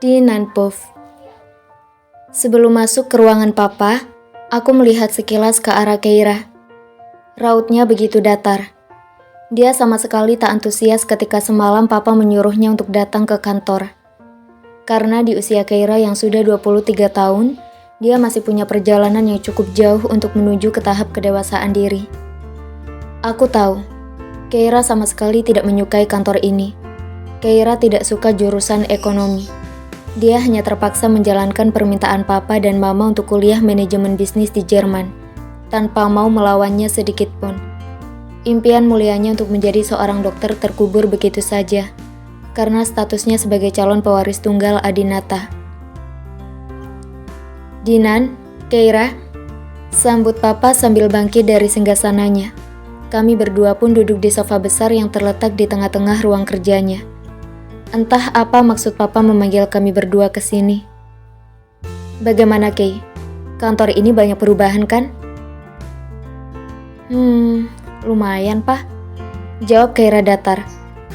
Di Nanpov. Sebelum masuk ke ruangan papa, aku melihat sekilas ke arah Keira. Rautnya begitu datar. Dia sama sekali tak antusias ketika semalam papa menyuruhnya untuk datang ke kantor. Karena di usia Keira yang sudah 23 tahun, dia masih punya perjalanan yang cukup jauh untuk menuju ke tahap kedewasaan diri. Aku tahu, Keira sama sekali tidak menyukai kantor ini. Keira tidak suka jurusan ekonomi. Dia hanya terpaksa menjalankan permintaan papa dan mama untuk kuliah manajemen bisnis di Jerman, tanpa mau melawannya sedikit pun. Impian mulianya untuk menjadi seorang dokter terkubur begitu saja, karena statusnya sebagai calon pewaris tunggal Adinata. Dinan, Keira, sambut papa sambil bangkit dari singgasananya. Kami berdua pun duduk di sofa besar yang terletak di tengah-tengah ruang kerjanya. Entah apa maksud papa memanggil kami berdua ke sini. Bagaimana, Kay? Kantor ini banyak perubahan kan? Lumayan, Pak. Jawab Keira datar.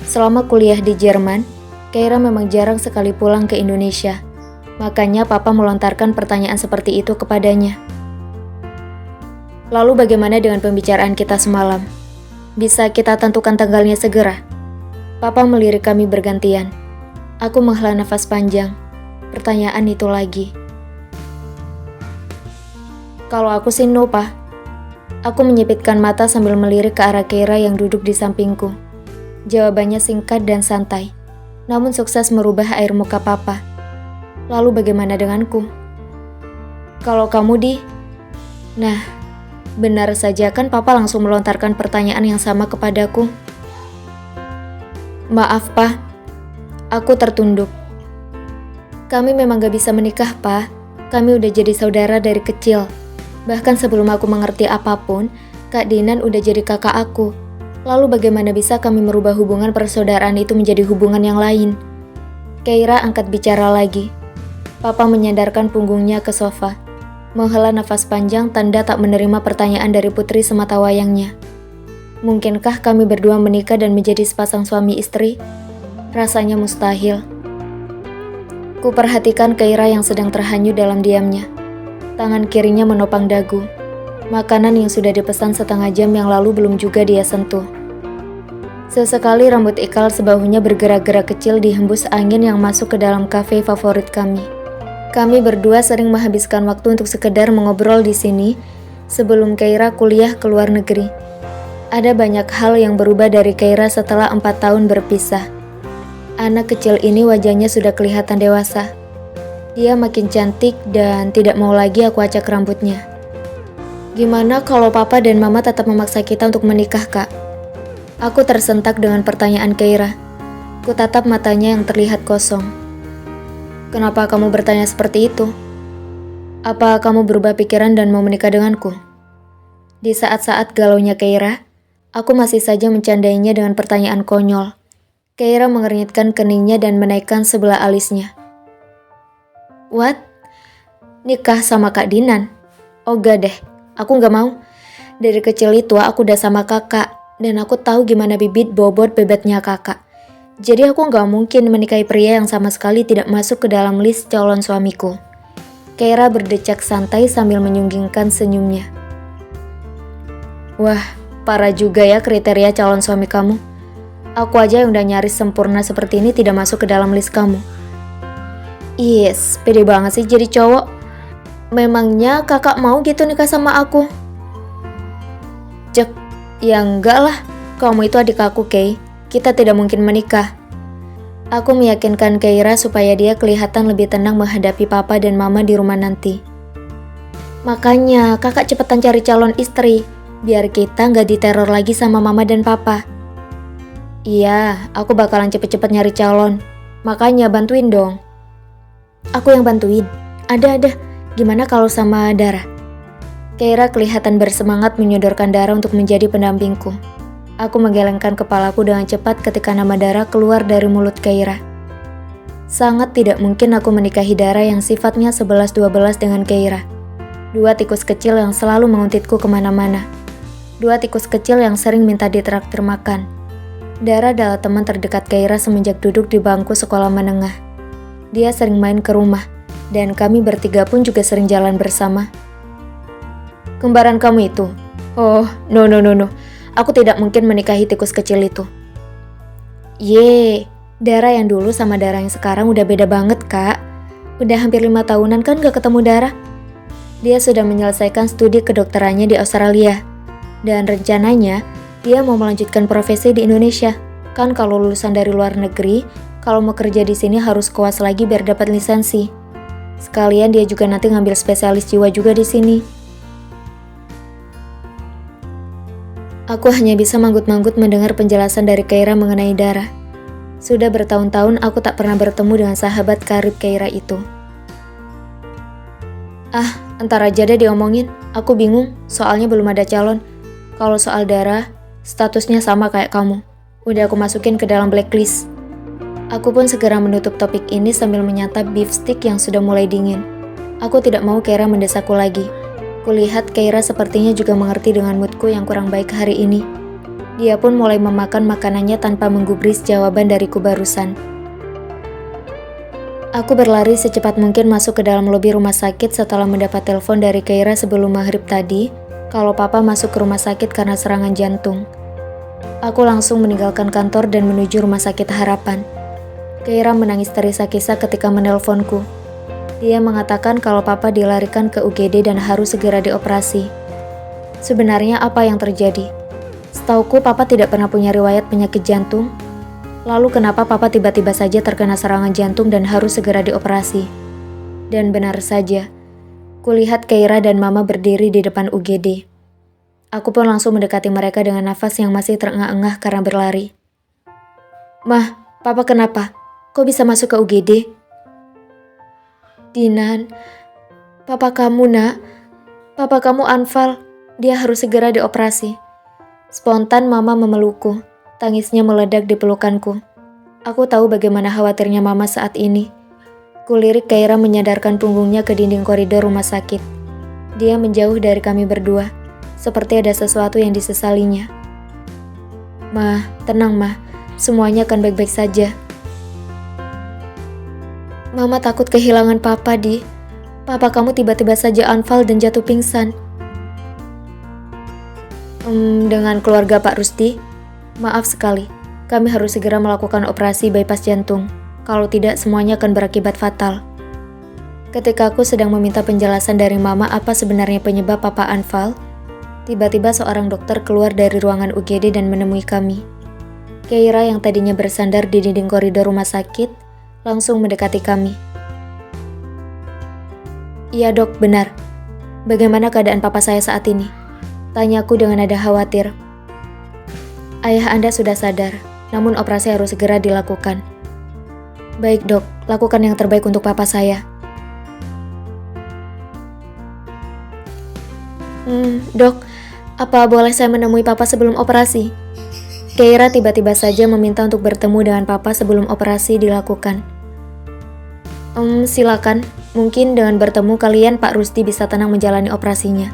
Selama kuliah di Jerman, Keira memang jarang sekali pulang ke Indonesia. Makanya papa melontarkan pertanyaan seperti itu kepadanya. Lalu bagaimana dengan pembicaraan kita semalam? Bisa kita tentukan tanggalnya segera? Papa melirik kami bergantian. Aku menghela nafas panjang. Pertanyaan itu lagi. Kalau aku sih no, Pa. Aku menyipitkan mata sambil melirik ke arah Keira yang duduk di sampingku. Jawabannya singkat dan santai, namun sukses merubah air muka papa. Lalu bagaimana denganku? Kalau kamu di... Nah, benar saja kan papa langsung melontarkan pertanyaan yang sama kepadaku. Maaf, Pa. Aku tertunduk. Kami memang gak bisa menikah, Pa. Kami udah jadi saudara dari kecil. Bahkan sebelum aku mengerti apapun, Kak Dinan udah jadi kakak aku. Lalu bagaimana bisa kami merubah hubungan persaudaraan itu menjadi hubungan yang lain? Keira angkat bicara lagi. Papa menyandarkan punggungnya ke sofa. Menghela nafas panjang tanda tak menerima pertanyaan dari putri semata wayangnya. Mungkinkah kami berdua menikah dan menjadi sepasang suami istri? Rasanya mustahil. Kuperhatikan Keira yang sedang terhanyut dalam diamnya. Tangan kirinya menopang dagu. Makanan yang sudah dipesan setengah jam yang lalu belum juga dia sentuh. Sesekali rambut ikal sebahunya bergerak-gerak kecil dihembus angin yang masuk ke dalam kafe favorit kami. Kami berdua sering menghabiskan waktu untuk sekedar mengobrol di sini sebelum Keira kuliah ke luar negeri. Ada banyak hal yang berubah dari Keira setelah 4 tahun berpisah. Anak kecil ini wajahnya sudah kelihatan dewasa. Dia makin cantik dan tidak mau lagi aku acak rambutnya. Gimana kalau papa dan mama tetap memaksa kita untuk menikah, Kak? Aku tersentak dengan pertanyaan Keira. Kutatap matanya yang terlihat kosong. Kenapa kamu bertanya seperti itu? Apa kamu berubah pikiran dan mau menikah denganku? Di saat-saat galaunya Keira, aku masih saja mencandainya dengan pertanyaan konyol. Keira mengernyitkan keningnya dan menaikkan sebelah alisnya. What? Nikah sama Kak Dinan? Oh gak deh, aku gak mau. Dari kecil itu aku udah sama kakak, dan aku tahu gimana bibit bobot bebeknya kakak. Jadi aku gak mungkin menikahi pria yang sama sekali tidak masuk ke dalam list calon suamiku. Keira berdecak santai sambil menyunggingkan senyumnya. Wah, parah juga ya kriteria calon suami kamu. Aku aja yang udah nyaris sempurna seperti ini tidak masuk ke dalam list kamu. Yes, pede banget sih jadi cowok. Memangnya kakak mau gitu nikah sama aku? Cek, ya enggak lah. Kamu itu adik aku, Kay. Kita tidak mungkin menikah. Aku meyakinkan Keira supaya dia kelihatan lebih tenang menghadapi papa dan mama di rumah nanti. Makanya kakak cepetan cari calon istri, biar kita nggak diteror lagi sama mama dan papa. Iya, aku bakalan cepet-cepet nyari calon. Makanya bantuin dong. Aku yang bantuin? Ada. Gimana kalau sama Dara? Keira kelihatan bersemangat menyodorkan Dara untuk menjadi pendampingku. Aku menggelengkan kepalaku dengan cepat ketika nama Dara keluar dari mulut Keira. Sangat tidak mungkin aku menikahi Dara yang sifatnya 11-12 dengan Keira. Dua tikus kecil yang selalu menguntitku kemana-mana. Dua tikus kecil yang sering minta ditraktir makan. Dara adalah teman terdekat Keira semenjak duduk di bangku sekolah menengah. Dia sering main ke rumah, dan kami bertiga pun juga sering jalan bersama. Kembaran kamu itu? Oh, no. Aku tidak mungkin menikahi tikus kecil itu. Dara yang dulu sama Dara yang sekarang udah beda banget, Kak. Udah hampir 5 tahunan kan gak ketemu Dara. Dia sudah menyelesaikan studi kedokterannya di Australia. Dan rencananya, dia mau melanjutkan profesi di Indonesia. Kan kalau lulusan dari luar negeri, kalau mau kerja di sini harus koas lagi biar dapat lisensi. Sekalian dia juga nanti ngambil spesialis jiwa juga di sini. Aku hanya bisa manggut-manggut mendengar penjelasan dari Keira mengenai Dara. Sudah bertahun-tahun aku tak pernah bertemu dengan sahabat karib Keira itu. Entar aja deh diomongin. Aku bingung, soalnya belum ada calon. Kalau soal Dara, statusnya sama kayak kamu. Udah aku masukin ke dalam blacklist. Aku pun segera menutup topik ini sambil menyantap beef stick yang sudah mulai dingin. Aku tidak mau Keira mendesakku lagi. Kulihat Keira sepertinya juga mengerti dengan moodku yang kurang baik hari ini. Dia pun mulai memakan makanannya tanpa menggubris jawaban dariku barusan. Aku berlari secepat mungkin masuk ke dalam lobi rumah sakit setelah mendapat telepon dari Keira sebelum maghrib tadi, kalau papa masuk ke rumah sakit karena serangan jantung. Aku langsung meninggalkan kantor dan menuju rumah sakit Harapan. Keira menangis terisak-isak ketika menelponku. Dia mengatakan kalau papa dilarikan ke UGD dan harus segera dioperasi. Sebenarnya apa yang terjadi? Setauku papa tidak pernah punya riwayat penyakit jantung. Lalu kenapa papa tiba-tiba saja terkena serangan jantung dan harus segera dioperasi? Dan benar saja, kulihat Keira dan mama berdiri di depan UGD. Aku pun langsung mendekati mereka dengan nafas yang masih terengah-engah karena berlari. Mah, papa kenapa? Kok bisa masuk ke UGD? Dinan, papa kamu nak, papa kamu Anfal, dia harus segera dioperasi. Spontan mama memelukku, tangisnya meledak di pelukanku. Aku tahu bagaimana khawatirnya mama saat ini. Kulirik Keira menyadarkan punggungnya ke dinding koridor rumah sakit. Dia menjauh dari kami berdua, seperti ada sesuatu yang disesalinya. Mah, tenang mah, semuanya akan baik-baik saja. Mama takut kehilangan papa, Di. Papa kamu tiba-tiba saja anfal dan jatuh pingsan. Dengan keluarga Pak Rusdi, maaf sekali. Kami harus segera melakukan operasi bypass jantung. Kalau tidak, semuanya akan berakibat fatal. Ketika aku sedang meminta penjelasan dari mama apa sebenarnya penyebab papa anfal, tiba-tiba seorang dokter keluar dari ruangan UGD dan menemui kami. Keira yang tadinya bersandar di dinding koridor rumah sakit, langsung mendekati kami. Iya dok, benar. Bagaimana keadaan papa saya saat ini? Tanyaku dengan nada khawatir. Ayah Anda sudah sadar, namun operasi harus segera dilakukan. Baik dok, lakukan yang terbaik untuk papa saya. Dok, apa boleh saya menemui papa sebelum operasi? Keira tiba-tiba saja meminta untuk bertemu dengan papa sebelum operasi dilakukan. Silakan. Mungkin dengan bertemu kalian Pak Rusdi bisa tenang menjalani operasinya.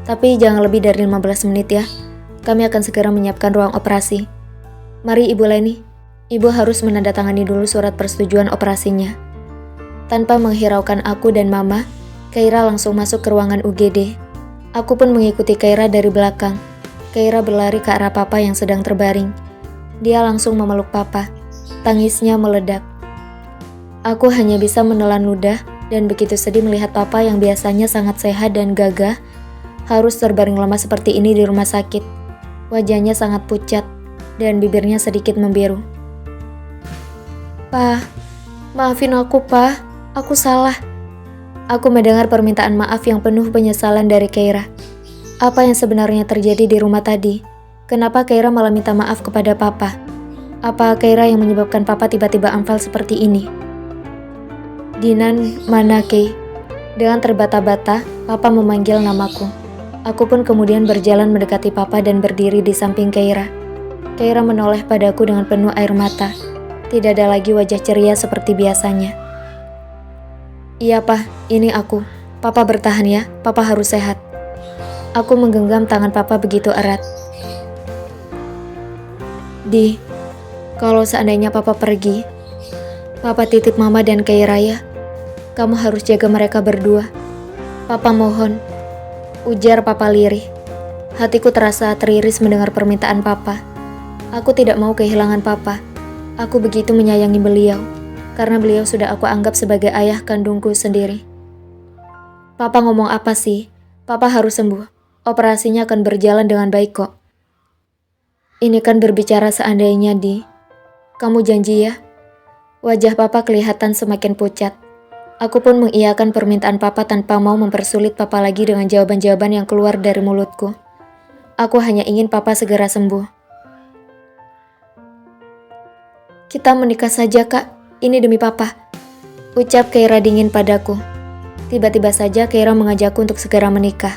Tapi jangan lebih dari 15 menit ya. Kami akan segera menyiapkan ruang operasi. Mari Ibu Leni. Ibu harus menandatangani dulu surat persetujuan operasinya. Tanpa menghiraukan aku dan Mama, Keira langsung masuk ke ruangan UGD. Aku pun mengikuti Keira dari belakang. Keira berlari ke arah papa yang sedang terbaring. Dia langsung memeluk papa. Tangisnya meledak. Aku hanya bisa menelan ludah dan begitu sedih melihat papa yang biasanya sangat sehat dan gagah harus terbaring lemah seperti ini di rumah sakit. Wajahnya sangat pucat dan bibirnya sedikit membiru. Pa, maafin aku pa, aku salah. Aku mendengar permintaan maaf yang penuh penyesalan dari Keira. Apa yang sebenarnya terjadi di rumah tadi? Kenapa Keira malah minta maaf kepada papa? Apa Keira yang menyebabkan papa tiba-tiba anfal seperti ini? Dinan, mana Kei? Dengan terbata-bata, papa memanggil namaku. Aku pun kemudian berjalan mendekati papa dan berdiri di samping Keira. Keira menoleh padaku dengan penuh air mata. Tidak ada lagi wajah ceria seperti biasanya. Iya pa, ini aku. Papa bertahan ya, papa harus sehat. Aku menggenggam tangan papa begitu erat. Di, kalau seandainya papa pergi, Papa titip Mama dan Keira ya. Kamu harus jaga mereka berdua. Papa mohon, ujar Papa lirih. Hatiku terasa teriris mendengar permintaan Papa. Aku tidak mau kehilangan Papa. Aku begitu menyayangi beliau, karena beliau sudah aku anggap sebagai ayah kandungku sendiri. Papa ngomong apa sih? Papa harus sembuh. Operasinya akan berjalan dengan baik kok. Ini kan berbicara seandainya, Di. Kamu janji ya? Wajah Papa kelihatan semakin pucat. Aku pun mengiyakan permintaan Papa tanpa mau mempersulit Papa lagi dengan jawaban-jawaban yang keluar dari mulutku. Aku hanya ingin Papa segera sembuh. Kita menikah saja, Kak. Ini demi Papa. Ucap Keira dingin padaku. Tiba-tiba saja Keira mengajakku untuk segera menikah.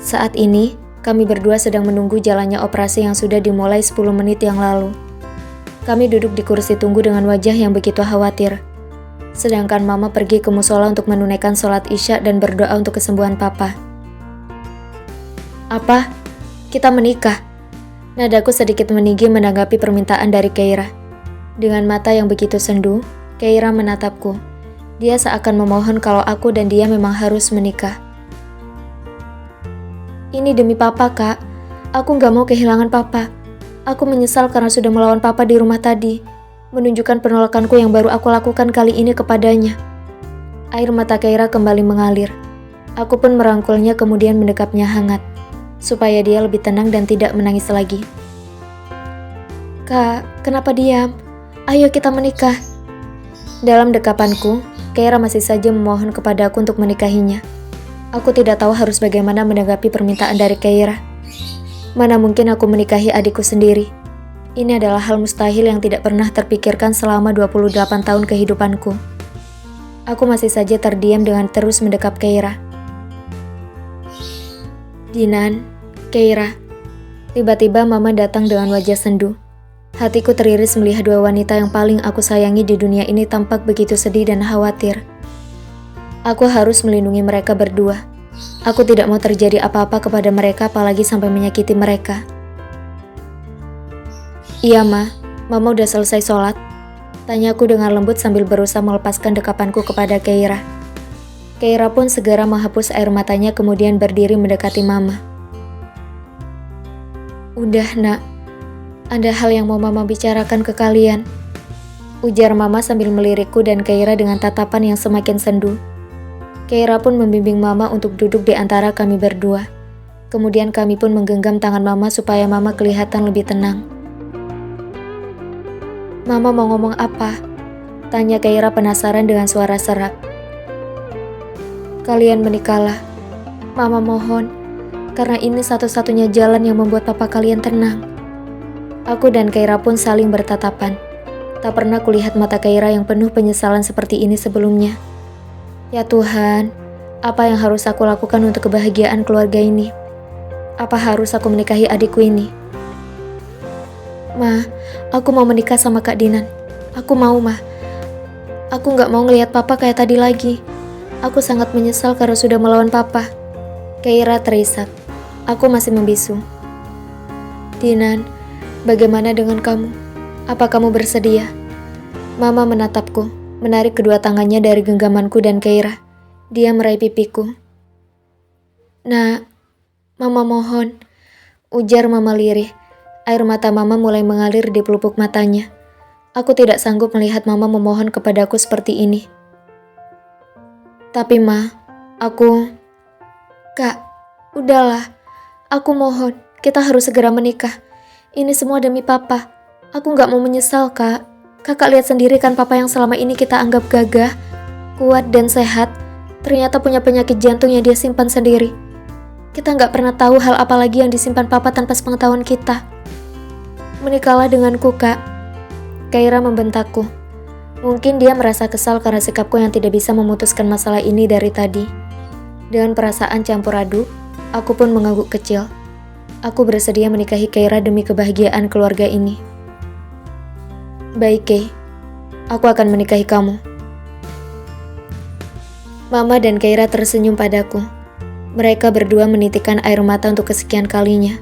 Saat ini, kami berdua sedang menunggu jalannya operasi yang sudah dimulai 10 menit yang lalu. Kami duduk di kursi tunggu dengan wajah yang begitu khawatir. Sedangkan Mama pergi ke musola untuk menunaikan sholat Isya dan berdoa untuk kesembuhan Papa. Apa? Kita menikah? Nadaku sedikit meninggi menanggapi permintaan dari Keira. Dengan mata yang begitu sendu, Keira menatapku. Dia seakan memohon kalau aku dan dia memang harus menikah. Ini demi Papa, Kak. Aku gak mau kehilangan Papa. Aku menyesal karena sudah melawan Papa di rumah tadi, menunjukkan penolakanku yang baru aku lakukan kali ini kepadanya. Air mata Keira kembali mengalir. Aku pun merangkulnya kemudian mendekapnya hangat, supaya dia lebih tenang dan tidak menangis lagi. Kak, kenapa diam? Ayo kita menikah. Dalam dekapanku, Keira masih saja memohon kepadaku untuk menikahinya. Aku tidak tahu harus bagaimana menanggapi permintaan dari Keira. Mana mungkin aku menikahi adikku sendiri. Ini adalah hal mustahil yang tidak pernah terpikirkan selama 28 tahun kehidupanku. Aku masih saja terdiam dengan terus mendekap Keira. Dinan, Keira. Tiba-tiba Mama datang dengan wajah sendu. Hatiku teriris melihat dua wanita yang paling aku sayangi di dunia ini tampak begitu sedih dan khawatir. Aku harus melindungi mereka berdua. Aku tidak mau terjadi apa-apa kepada mereka, apalagi sampai menyakiti mereka. Iya, Mama udah selesai sholat? Tanyaku dengan lembut sambil berusaha melepaskan dekapanku kepada Keira. Keira pun segera menghapus air matanya kemudian berdiri mendekati Mama. Udah, Nak. Ada hal yang mau Mama bicarakan ke kalian. Ujar Mama sambil melirikku dan Keira dengan tatapan yang semakin sendu. Keira pun membimbing Mama untuk duduk di antara kami berdua. Kemudian kami pun menggenggam tangan Mama supaya Mama kelihatan lebih tenang. Mama mau ngomong apa? Tanya Keira penasaran dengan suara serak. Kalian menikahlah. Mama mohon, karena ini satu-satunya jalan yang membuat papa kalian tenang. Aku dan Keira pun saling bertatapan. Tak pernah kulihat mata Keira yang penuh penyesalan seperti ini sebelumnya. Ya Tuhan, apa yang harus aku lakukan untuk kebahagiaan keluarga ini? Apa harus aku menikahi adikku ini? Ma, aku mau menikah sama Kak Dinan. Aku mau, Ma. Aku gak mau ngelihat Papa kayak tadi lagi. Aku sangat menyesal karena sudah melawan Papa. Keira terisak. Aku masih membisu. Dinan, bagaimana dengan kamu? Apa kamu bersedia? Mama menatapku, menarik kedua tangannya dari genggamanku dan Keira. Dia meraih pipiku. Nah, Mama mohon, ujar Mama lirih. Air mata Mama mulai mengalir di pelupuk matanya. Aku tidak sanggup melihat Mama memohon kepadaku seperti ini. Tapi Ma, Kak, udahlah. Aku mohon, kita harus segera menikah. Ini semua demi Papa. Aku gak mau menyesal, Kak. Kakak lihat sendiri kan Papa yang selama ini kita anggap gagah, kuat dan sehat, ternyata punya penyakit jantung yang dia simpan sendiri. Kita gak pernah tahu hal apa lagi yang disimpan Papa tanpa sepengetahuan kita. Menikahlah denganku, Kak. Keira membentakku. Mungkin dia merasa kesal karena sikapku yang tidak bisa memutuskan masalah ini dari tadi. Dengan perasaan campur aduk, aku pun mengangguk kecil. Aku bersedia menikahi Keira demi kebahagiaan keluarga ini. Baik, Kay. Aku akan menikahi kamu. Mama dan Keira tersenyum padaku. Mereka berdua menitikkan air mata untuk kesekian kalinya.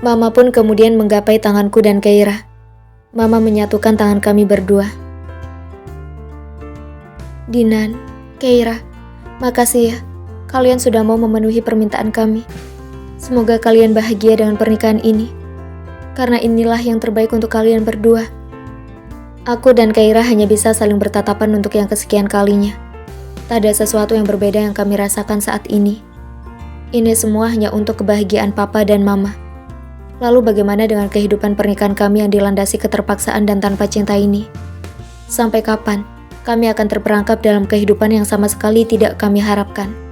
Mama pun kemudian menggapai tanganku dan Keira. Mama menyatukan tangan kami berdua. Dinan, Keira, makasih ya. Kalian sudah mau memenuhi permintaan kami. Semoga kalian bahagia dengan pernikahan ini. Karena inilah yang terbaik untuk kalian berdua. Aku dan Keira hanya bisa saling bertatapan untuk yang kesekian kalinya. Tak ada sesuatu yang berbeda yang kami rasakan saat ini. Ini semua hanya untuk kebahagiaan Papa dan Mama. Lalu bagaimana dengan kehidupan pernikahan kami yang dilandasi keterpaksaan dan tanpa cinta ini? Sampai kapan kami akan terperangkap dalam kehidupan yang sama sekali tidak kami harapkan?